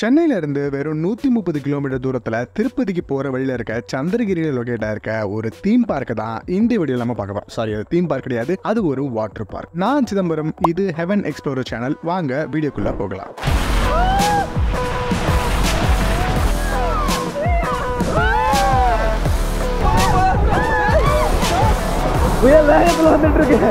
சென்னையில இருந்து வெறும் 130 கிலோமீட்டர் தூரத்துல திருப்பதிக்கு போற வழியில இருக்க சந்திரகிரியில லொகேட்டா இருக்க ஒரு தீம் பார்க் தான் இந்த வீடியோல நம்ம பார்க்க போறோம். சாரி, அது தீம் பார்க் கிடையாது, அது ஒரு வாட்டர் பார்க். நான் சிதம்பரம், இது ஹெவன் எக்ஸ்ப்ளோரர் சேனல். வாங்க வீடியோக்குள்ள போகலாம். புயல் வேகத்துல வந்துட்டு இருக்கு.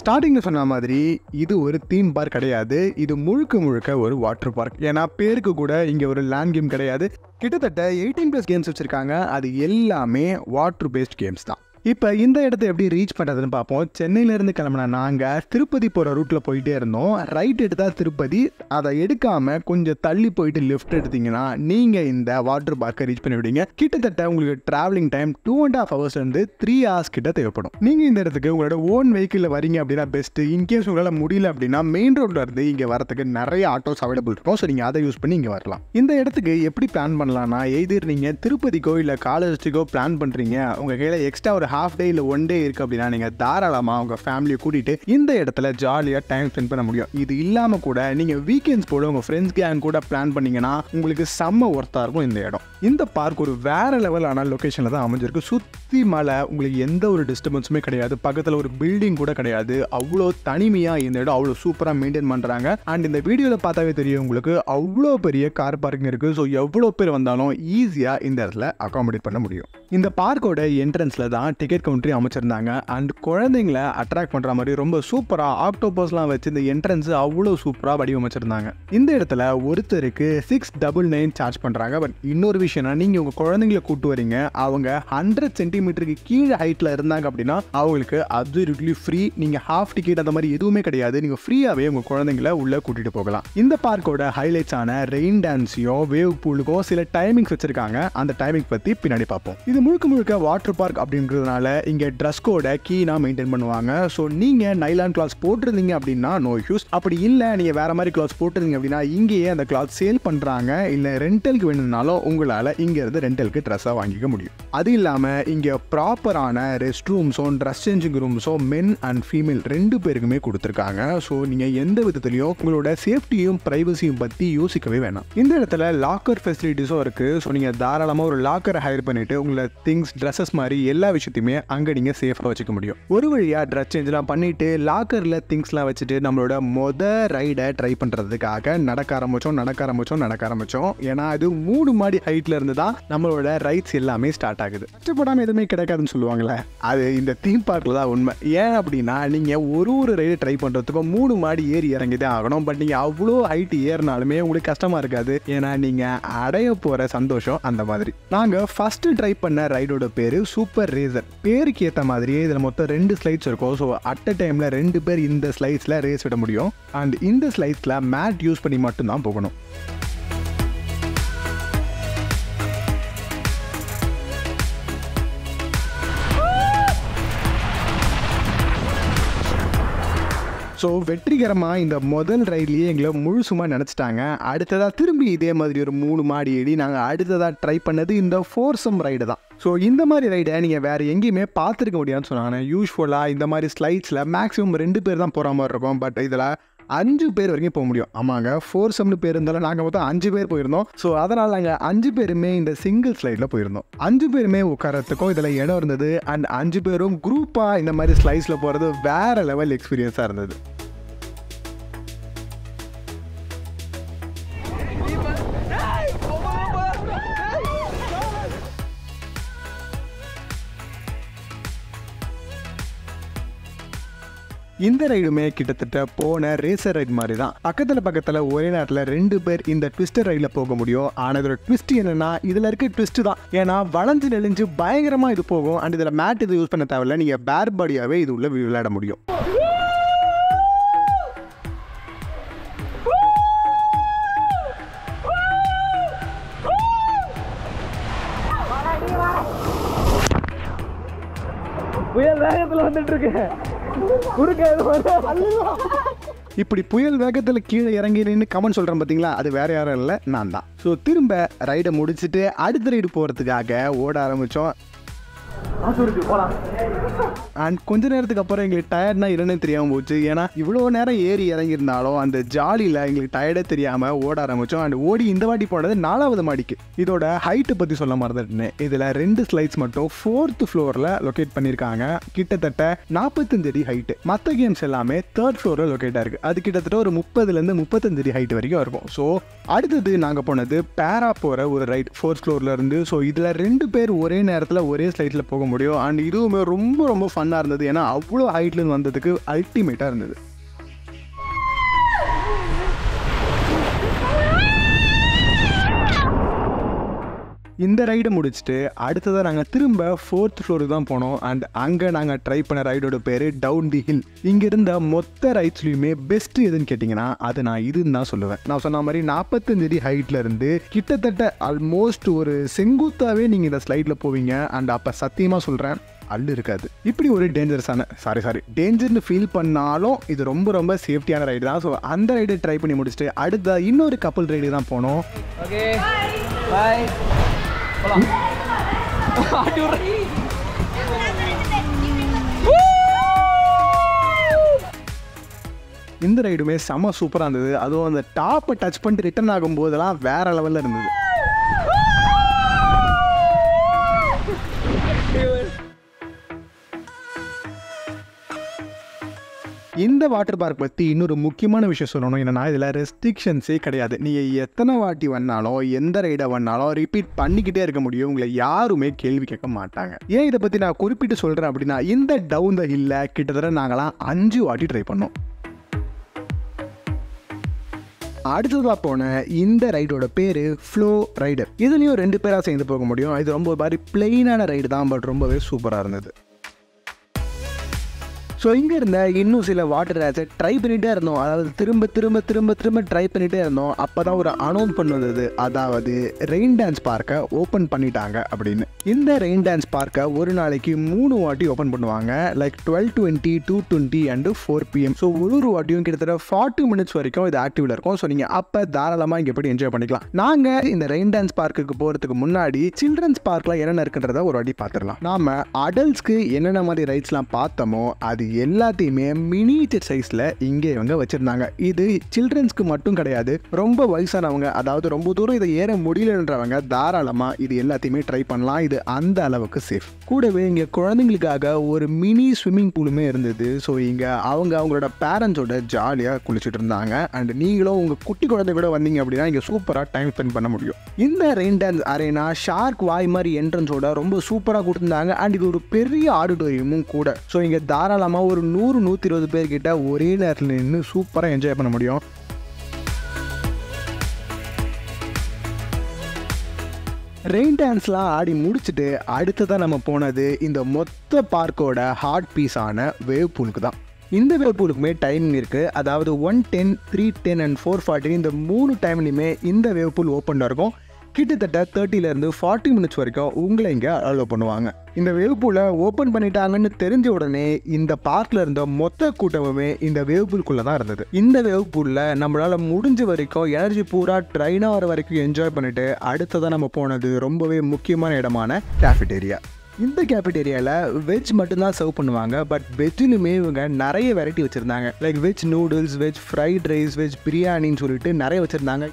ஸ்டார்டிங்ல சொன்ன மாதிரி இது ஒரு தீம் பார்க் கிடையாது, இது முழுக்க முழுக்க ஒரு வாட்டர் பார்க். ஏன்னா பேருக்கு கூட இங்க ஒரு லேண்ட் கேம் கிடையாது. கிட்டத்தட்ட 18+ கேம்ஸ் வச்சிருக்காங்க. அது எல்லாமே வாட்டர் பேஸ்ட் கேம்ஸ் தான். இப்போ இந்த இடத்த எப்படி ரீச் பண்ணுறதுன்னு பார்ப்போம். சென்னையிலேருந்து கிளம்புனா நாங்கள் திருப்பதி போகிற ரூட்டில் போயிட்டே இருந்தோம். ரைட் எடுத்தால் திருப்பதி, அதை எடுக்காமல் கொஞ்சம் தள்ளி போயிட்டு லெஃப்ட் எடுத்தீங்கன்னா நீங்கள் இந்த வாட்டர் பார்க்கை ரீச் பண்ணிவிடுவீங்க. கிட்டத்தட்ட உங்களுக்கு ட்ராவலிங் டைம் 2.5 ஹவர்ஸ்லேருந்து 3 hours கிட்ட தேவைப்படும். நீங்கள் இந்த இடத்துக்கு உங்களோட ஓன் வெஹிக்கிளில் வரீங்க அப்படின்னா பெஸ்ட்டு. இன்கேஸ் உங்களால் முடியல அப்படின்னா மெயின் ரோட்டில் இருந்து இங்கே வரதுக்கு நிறைய ஆட்டோஸ் அவைலபிள் இருக்கும். ஸோ நீங்கள் அதை யூஸ் பண்ணி இங்கே வரலாம். இந்த இடத்துக்கு எப்படி பிளான் பண்ணலாம்னா, எதிர் நீங்கள் திருப்பதிக்கோ இல்லை காலேஜுக்கோ பிளான் பண்ணுறீங்க, உங்கள் கையில் எக்ஸ்ட்ரா ஒரு ஹாஃப் டே இல்லை 1 day இருக்குது அப்படின்னா நீங்கள் தாராளமாக உங்கள் ஃபேமிலியை கூட்டிகிட்டு இந்த இடத்துல ஜாலியாக டைம் ஸ்பெண்ட் பண்ண முடியும். இது இல்லாமல் கூட நீங்கள் வீக்கெண்ட்ஸ் போட உங்கள் ஃப்ரெண்ட்ஸ் கேங் கூட பிளான் பண்ணிங்கன்னா உங்களுக்கு செம்ம ஒர்த்தாக இருக்கும் இந்த இடம். இந்த பார்க் ஒரு வேறு லெவலான லொக்கேஷனில் தான் அமைஞ்சிருக்கு. சுற்றி மலை, உங்களுக்கு எந்த ஒரு டிஸ்டர்பன்ஸுமே கிடையாது. பக்கத்தில் ஒரு பில்டிங் கூட கிடையாது. அவ்வளோ தனிமையாக இந்த இடம் அவ்வளோ சூப்பராக மெயின்டைன் பண்ணுறாங்க. அண்ட் இந்த வீடியோவில் பார்த்தாவே தெரியும் உங்களுக்கு அவ்வளோ பெரிய கார் பார்க்கிங் இருக்குது. ஸோ எவ்வளோ பேர் வந்தாலும் ஈஸியாக இந்த இடத்துல அகாமடேட் பண்ண முடியும். இந்த பார்க்கோட என்ட்ரன்ஸில் தான் டிக்கெட் கவுண்டரி அமைச்சிருந்தாங்க. அண்ட் குழந்தைங்களை அட்ராக்ட் பண்ணுற மாதிரி ரொம்ப சூப்பராக ஆக்டோபஸ்லாம் வச்சு இந்த என்ட்ரன்ஸ் அவ்வளோ சூப்பராக வடிவமைச்சிருந்தாங்க. இந்த இடத்துல ஒருத்தருக்கு 699 சார்ஜ் பண்ணுறாங்க. பட் இன்னொரு விஷயம்னா, நீங்கள் உங்கள் குழந்தைங்களை கூப்பிட்டு வரீங்க, அவங்க 100 சென்டிமீட்டருக்கு கீழே ஹைட்டில் இருந்தாங்க அப்படின்னா அவங்களுக்கு அப்சல்யூட்லி ஃப்ரீ. நீங்கள் ஹாஃப் டிக்கெட் அந்த மாதிரி எதுவுமே கிடையாது. நீங்கள் ஃப்ரீயாகவே உங்கள் குழந்தைங்களை உள்ளே கூட்டிகிட்டு போகலாம். இந்த பார்க்கோட ஹைலைட்ஸான ரெயின் டான்ஸையும் வேவ் பூலுக்கும் சில டைமிங்ஸ் வச்சிருக்காங்க. அந்த டைமிங் பற்றி பின்னாடி பார்ப்போம். இது முழுக்க முழுக்க வாட்டர் பார்க் அப்படின்றதுனால இங்கே ட்ரெஸ் கோடை கீனாக மெயின்டைன் பண்ணுவாங்க. ஸோ நீங்கள் நைலான் கிளாத்ஸ் போட்டிருந்தீங்க அப்படின்னா நோ இஷ்யூஸ். அப்படி இல்லை நீங்கள் வேறு மாதிரி கிளாத்ஸ் போட்டிருந்தீங்க அப்படின்னா இங்கேயே அந்த கிளாத் சேல் பண்ணுறாங்க. இல்லை ரெண்டலுக்கு வேணும்னாலும் உங்களால் இங்கேருந்து ரெண்டலுக்கு ட்ரெஸ்ஸாக வாங்கிக்க முடியும். அது இல்லாமல் இங்கே ப்ராப்பரான ரெஸ்ட் ரூம்ஸும் ட்ரெஸ் சேஞ்சிங் ரூம்ஸும் மென் அண்ட் ஃபீமேல் 2 பேருக்குமே கொடுத்துருக்காங்க. ஸோ நீங்கள் எந்த விதத்துலையும் உங்களோட சேஃப்டியும் ப்ரைவசியும் பற்றி யோசிக்கவே வேணாம். இந்த இடத்துல லாக்கர் ஃபெசிலிட்டிஸும் இருக்குது. ஸோ நீங்கள் தாராளமாக ஒரு லாக்கரை ஹையர் பண்ணிவிட்டு உங்களை திங்ஸ், ட்ரெஸ்ஸஸ் மாதிரி எல்லா விஷயத்தையுமே அங்கே நீங்கள் சேஃபாக வச்சுக்க முடியும். ஒரு வழியாக ட்ரெஸ் சேஞ்செலாம் பண்ணிவிட்டு லாக்கரில் திங்ஸ்லாம் வச்சுட்டு நம்மளோட ரைடை ட்ரை பண்ணுறதுக்காக நடக்க ஆரம்பித்தோம். ஏன்னா அது 3 மாடி ஹைட்டில் இருந்து தான் நம்மளோட ரைட்ஸ் எல்லாமே ஸ்டார்ட் ஆகுது. கஷ்டப்படாமல் எதுவுமே கிடைக்காதுன்னு சொல்லுவாங்களே, அது இந்த தீம் பார்க்கில் தான் உண்மை. ஏன் அப்படின்னா நீங்கள் ஒரு ரைடு ட்ரை பண்ணுறதுக்கும் 3 மாடி ஏறி இறங்கி தான் ஆகணும். பட் நீங்கள் அவ்வளோ ஹைட்டு ஏறினாலுமே உங்களுக்கு கஷ்டமாக இருக்காது. ஏன்னா நீங்கள் அடைய போகிற சந்தோஷம் அந்த மாதிரி. நாங்கள் ஃபஸ்ட்டு ட்ரை பண்ண ரைடோட பேர் சூப்பர் ரேசர். பேருக்கு ஏற்ற மாதிரியே இதில் மொத்தம் 2 ஸ்லைட்ஸ் இருக்கும். ஸோ அட் அ டைமில் 2 பேர் இந்த ஸ்லைட்ஸில் ரேஸ் விட முடியும். அண்ட் இந்த ஸ்லைட்ஸில் மேட் யூஸ் பண்ணி மட்டும்தான் போகணும். ஸோ வெற்றிகரமாக இந்த முதல் ரைட்லேயே எங்களை முழுசுமாக நினச்சிட்டாங்க. அடுத்ததாக திரும்பி இதே மாதிரி ஒரு 3 மாடி ஏறி நாங்கள் அடுத்ததாக ட்ரை பண்ணது இந்த ஃபோர்சம் ரைடு தான். ஸோ இந்த மாதிரி ரைடை நீங்கள் வேறு எங்கேயுமே பார்த்துருக்க முடியாதுன்னு சொன்னாங்க. யூஸ்வலாக இந்த மாதிரி ஸ்லைட்ஸில் மேக்ஸிமம் 2 பேர் தான் போகிற மாதிரி இருக்கும். பட் இதில் 5 பேர் வரைக்கும் போக முடியும். ஆமாங்க, ஃபோர்சம்னு பேர் இருந்தாலும் நாங்கள் மொத்தம் 5 பேர் போயிருந்தோம். ஸோ அதனால் நாங்கள் 5 பேருமே இந்த சிங்கிள் ஸ்லைடில் போயிருந்தோம். 5 பேருமே உட்காரத்துக்கும் இதில் இடம் இருந்தது. அண்ட் 5 பேரும் குரூப்பாக இந்த மாதிரி ஸ்லைட்ஸில் போகிறது வேறு லெவல் எக்ஸ்பீரியன்ஸாக இருந்தது. இந்த ரைடுமே கிட்டத்தட்ட போன ரேசர் ரைடு மாதிரி தான். பக்கத்தில் ஒரே நேரத்தில் 2 பேர் இந்த ட்விஸ்டர் ரைடில் போக முடியும். ஆனால் இதோட ட்விஸ்ட் என்னன்னா, இதில் இருக்க ட்விஸ்ட் தான். ஏன்னா வளைஞ்சு நெளிஞ்சு பயங்கரமாக இது போகும். அண்ட் இதில் மேட் இது யூஸ் பண்ண தேவையில்லை. நீங்கள் பேர் பாடியாகவே இது உள்ள விளையாட முடியும். புயல் வேகத்துல வந்துட்டு இருக்கு. குறுக்க இப்படி புயல் வேகத்தில் கீழே இறங்கி நின்று கமெண்ட் சொல்கிறேன் பார்த்தீங்களா, அது வேற யாரும் இல்லை, நான் தான். ஸோ திரும்ப ரைடை முடிச்சுட்டு அடுத்த ரைடு போகிறதுக்காக ஓட ஆரம்பித்தோம். அண்ட் கொஞ்ச நேரத்துக்கு அப்புறம் எங்களுக்கு டயர்ட்னா என்னன்னு தெரியாமல் போச்சு. ஏன்னா இவ்வளோ நேரம் ஏறி இறங்கியிருந்தாலும் அந்த ஜாலியில் எங்களுக்கு டயர்டே தெரியாமல் ஓட ஆரம்பித்தோம். அண்ட் ஓடி இந்த வாட்டி போனது 4வது மாடிக்கு. இதோட ஹைட்டை பற்றி சொல்ல மறந்துட்டேன். இதில் 2 ஸ்லைட்ஸ் மட்டும் 4th ஃப்ளோரில் லொக்கேட் பண்ணியிருக்காங்க. கிட்டத்தட்ட 45 அடி ஹைட்டு. மற்ற கேம்ஸ் எல்லாமே 3rd ஃப்ளோரில் லொக்கேட்டாக இருக்குது. அது கிட்டத்தட்ட ஒரு 30லேருந்து 35 அடி ஹைட் வரைக்கும் இருக்கும். ஸோ அடுத்தது நாங்கள் போனது பேரா போகிற ஒரு ரைட் 4th ஃப்ளோரில் இருந்து. ஸோ இதில் 2 பேர் ஒரே நேரத்தில் ஒரே ஸ்லைட்டில் போக முடியும். அண்ட் இதுவுமே ரொம்ப ரொம்ப ஃபன்னாக இருந்தது. ஏன்னா அவ்வளோ ஹைட்லேருந்து வந்ததுக்கு அல்டிமேட்டாக இருந்தது. இந்த ரைடை முடிச்சுட்டு அடுத்ததாக நாங்கள் திரும்ப 4th ஃப்ளோருக்கு தான் போனோம். அண்ட் அங்கே நாங்கள் ட்ரை பண்ண ரைடோட பேர் டவுன் தி ஹில். இங்கே இருந்த மொத்த ரைட்ஸ்லையுமே பெஸ்ட்டு எதுன்னு கேட்டிங்கன்னா அது நான் இதுன்னு தான் சொல்லுவேன். நான் சொன்ன மாதிரி 45 அடி ஹைட்டில் இருந்து கிட்டத்தட்ட ஆல்மோஸ்ட் ஒரு செங்குத்தாகவே நீங்கள் இந்த ஸ்லைடில் போவீங்க. அண்ட் அப்போ சத்தியமாக சொல்கிறேன், அள்ளு இருக்காது. இப்படி ஒரு டேஞ்சர்னு ஃபீல் பண்ணாலும் இது ரொம்ப ரொம்ப சேஃப்டியான ரைடு தான். ஸோ அந்த ரைடை ட்ரை பண்ணி முடிச்சுட்டு அடுத்த இன்னொரு கப்பல் ரைடு தான் போனோம். Okay bye. இந்த ரைடுமே செம சூப்பராக இருந்தது. அதுவும் அந்த டாப்பை டச் பண்ணிட்டு ரிட்டர்ன் ஆகும்போதெல்லாம் வேற லெவலில் இருந்தது. இந்த வாட்டர் பார்க் பற்றி இன்னொரு முக்கியமான விஷயம் சொல்லணும். என்னன்னா இதில் ரெஸ்ட்ரிக்ஷன்ஸே கிடையாது. நீங்கள் எத்தனை வாட்டி வந்தாலும் எந்த ரைடை வந்தாலும் ரிப்பீட் பண்ணிக்கிட்டே இருக்க முடியும். உங்களை யாருமே கேள்வி கேட்க மாட்டாங்க. ஏன் இதை பற்றி நான் குறிப்பிட்டு சொல்கிறேன் அப்படின்னா, இந்த டவுன் த ஹில்ல கிட்டத்தட்ட நாங்களாம் 5 வாட்டி ட்ரை பண்ணோம். அடுத்ததாக போன இந்த ரைடோட பேர் ஃப்ளோ ரைடர். இதுலேயும் 2 பேராக சேர்ந்து போக முடியும். இது ரொம்ப மாதிரி பிளெயினான ரைடு தான், பட் ரொம்பவே சூப்பராக இருந்தது. ஸோ இங்கே இருந்த இன்னும் சில வாட்டர் ரேட்ஸை ட்ரை பண்ணிகிட்டே இருந்தோம். அதாவது திரும்ப ட்ரை பண்ணிகிட்டே இருந்தோம். அப்போ தான் ஒரு அனௌன்ஸ் பண்ணுவது, அதாவது ரெயின் டான்ஸ் பார்க்கை ஓப்பன் பண்ணிட்டாங்க அப்படின்னு. இந்த ரெயின் டான்ஸ் பார்க்கை ஒரு நாளைக்கு 3 வாட்டி ஓப்பன் பண்ணுவாங்க. Like 12:20, 2:20 and 4 PM. ஸோ ஒரு வாட்டியும் கிட்டத்தட்ட 40 மினிட்ஸ் வரைக்கும் இது ஆக்டிவில் இருக்கும். ஸோ நீங்கள் அப்போ தாராளமாக இங்கே போய்ட்டு என்ஜாய் பண்ணிக்கலாம். நாங்கள் இந்த ரெயின் டான்ஸ் பார்க்குக்கு போகிறதுக்கு முன்னாடி சில்ட்ரன்ஸ் பார்க்கில் என்னென்ன இருக்குன்றதை ஒரு வாட்டி பார்த்துடலாம். நாம் அடல்ட்ஸ்க்கு என்னென்ன மாதிரி ரைட்ஸ்லாம் பார்த்தோமோ அது எல்லாத்தையுமே மினியேச்சர் சைஸில் இங்கே இவங்க வச்சுருந்தாங்க. இது சில்ட்ரன்ஸ்க்கு மட்டும் கிடையாது. ரொம்ப வயசானவங்க, அதாவது ரொம்ப தூரம் இதை ஏற முடியலன்றவங்க தாராளமாக இது எல்லாத்தையுமே ட்ரை பண்ணலாம். இது அந்த அளவுக்கு சேஃப். கூடவே இங்கே குழந்தைங்களுக்காக ஒரு மினி ஸ்விம்மிங் பூலுமே இருந்தது. ஸோ இங்கே அவங்களோட பேரண்ட்ஸோட ஜாலியாக குளிச்சுட்டு இருந்தாங்க. அண்ட் நீங்களும் உங்கள் குட்டி குழந்தை கூட வந்தீங்க அப்படின்னா இங்கே சூப்பராக டைம் ஸ்பெண்ட் பண்ண முடியும். இந்த ரெயின் டான்ஸ் அரேனா ஷார்க் வாய் மாதிரி என்ட்ரன்ஸோட ரொம்ப சூப்பராக கொடுத்துருந்தாங்க. அண்ட் இது ஒரு பெரிய ஆடிட்டோரியமும் கூட. ஸோ இங்கே தாராளமாக ஒரு 100-120 பேர்கிட்ட ஒரே நேரத்தில் நின்று சூப்பராக என்ஜாய் பண்ண முடியும். ரெயின் டான்ஸ்லாம் ஆடி முடிச்சுட்டு அடுத்ததான் நம்ம போனது இந்த மொத்த பார்க்கோட ஹார்ட் பீஸான வேவ் பூலுக்கு தான். இந்த வேவ் பூலுக்குமே டைமிங் இருக்குது. அதாவது 1:10, 3:10 அண்ட் 4:40 இந்த 3 டைம்லையுமே இந்த வேவ் பூல் ஓப்பனில் இருக்கும். கிட்டத்தட்ட 30லேருந்து 40 மினிட்ஸ் வரைக்கும் உங்களை இங்கே அலோவ் பண்ணுவாங்க. இந்த வேவ் பூலை ஓப்பன் பண்ணிட்டாங்கன்னு தெரிஞ்ச உடனே இந்த பார்க்கில் இருந்த மொத்த கூட்டமுமே இந்த வேவ் பூலுக்குள்ளே தான் இருந்தது. இந்த வேவ் பூலில் நம்மளால் முடிஞ்ச வரைக்கும் எனர்ஜி பூரா ட்ரைன் ஆகிற வரைக்கும் என்ஜாய் பண்ணிவிட்டு அடுத்ததான் நம்ம போனது ரொம்பவே முக்கியமான இடமான கேஃபிடேரியா. இந்த கேஃபிடேரியாவில் வெஜ் மட்டும்தான் சர்வ் பண்ணுவாங்க. பட் வெஜ்ஜிலுமே இவங்க நிறைய வெரைட்டி வச்சுருந்தாங்க. Like veg noodles, veg fried rice, veg பிரியாணின்னு சொல்லிட்டு நிறைய வச்சுருந்தாங்க.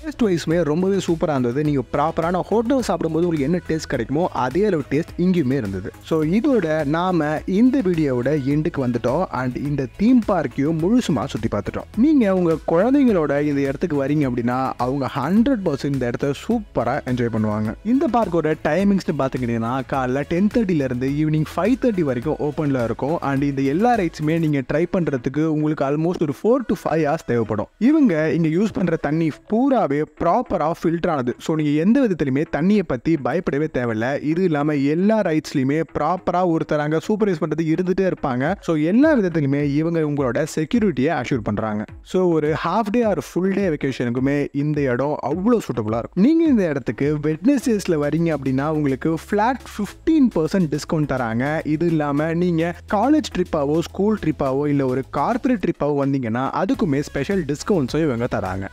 டேஸ்ட் வைஸுமே ரொம்பவே சூப்பராக இருந்தது. நீங்கள் ப்ராப்பரான ஹோட்டல் சாப்பிடும்போது உங்களுக்கு என்ன டேஸ்ட் கிடைக்குமோ அதே அளவு டேஸ்ட் இங்கேயுமே இருந்தது. ஸோ இதோட நாம் இந்த வீடியோவோட எண்டுக்கு வந்துட்டோம். அண்ட் இந்த தீம் பார்க்கையும் முழுசுமாக சுற்றி பார்த்துட்டோம். நீங்கள் உங்கள் குழந்தைங்களோட இந்த இடத்துக்கு வரீங்க அப்படின்னா அவங்க 100% இந்த இடத்த சூப்பராக என்ஜாய் பண்ணுவாங்க. இந்த பார்க்கோட டைமிங்ஸ்னு பார்த்துக்கிட்டிங்கன்னா காலைல 10:30லேருந்து ஈவினிங் 5:30 வரைக்கும் ஓப்பனில் இருக்கும். அண்ட் இந்த எல்லா ரைட்ஸுமே நீங்கள் ட்ரை பண்ணுறதுக்கு உங்களுக்கு ஆல்மோஸ்ட் ஒரு 4 to 5 hours தேவைப்படும். இவங்க இங்கே யூஸ் பண்ணுற தண்ணி பூரா ஃபுல்லாகவே ப்ராப்பராக ஃபில்டர் ஆனது. ஸோ நீங்கள் எந்த விதத்துலையுமே தண்ணியை பற்றி பயப்படவே தேவையில்லை. இது இல்லாமல் எல்லா ரைட்ஸ்லையுமே ப்ராப்பராக ஒருத்தராங்க சூப்பர்வைஸ் பண்ணுறது இருந்துகிட்டே இருப்பாங்க. ஸோ எல்லா விதத்துலையுமே இவங்க உங்களோட செக்யூரிட்டியை அஷ்யூர் பண்ணுறாங்க. ஸோ ஒரு half day or full day வெக்கேஷனுக்குமே இந்த இடம் அவ்வளோ சூட்டபுளாக இருக்கும். நீங்கள் இந்த இடத்துக்கு வெட்னஸ்டேஸில் வரீங்க அப்படின்னா உங்களுக்கு ஃப்ளாட் 15% டிஸ்கவுண்ட் தராங்க. இது இல்லாமல் நீங்கள் காலேஜ் ட்ரிப்பாவோ ஸ்கூல் ட்ரிப்பாவோ இல்லை ஒரு கார்பரேட் ட்ரிப்பாவோ வந்தீங்கன்னா அதுக்குமே ஸ்பெஷல் டிஸ்கவுண்ட்ஸும் இவங்க தராங்க.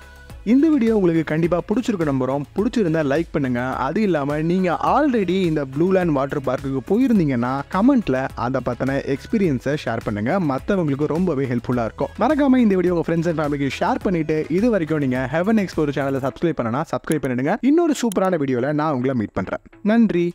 இந்த வீடியோ உங்களுக்கு கண்டிப்பாக பிடிச்சிருக்கு நம்புகிறோம். பிடிச்சிருந்தா லைக் பண்ணுங்கள். அது இல்லாமல் நீங்கள் ஆல்ரெடி இந்த ப்ளூ லேண்ட் வாட்டர் பார்க்குக்கு போயிருந்தீங்கன்னா கமெண்ட்டில் அதை பற்றின எக்ஸ்பீரியன்ஸை ஷேர் பண்ணுங்கள். மற்றவங்களுக்கு ரொம்பவே ஹெல்ப்ஃபுல்லாக இருக்கும். மறக்காமல் இந்த வீடியோ உங்கள் ஃப்ரெண்ட்ஸ் அண்ட் ஃபேமிலிக்கு ஷேர் பண்ணிவிட்டு இது வரைக்கும் நீங்கள் ஹெவன் எக்ஸ்ப்ளோர் சேனலை சப்ஸ்கிரைப் பண்ணிடுங்க. இன்னொரு சூப்பரான வீடியோவில் நான் உங்களை மீட் பண்ணுறேன். நன்றி.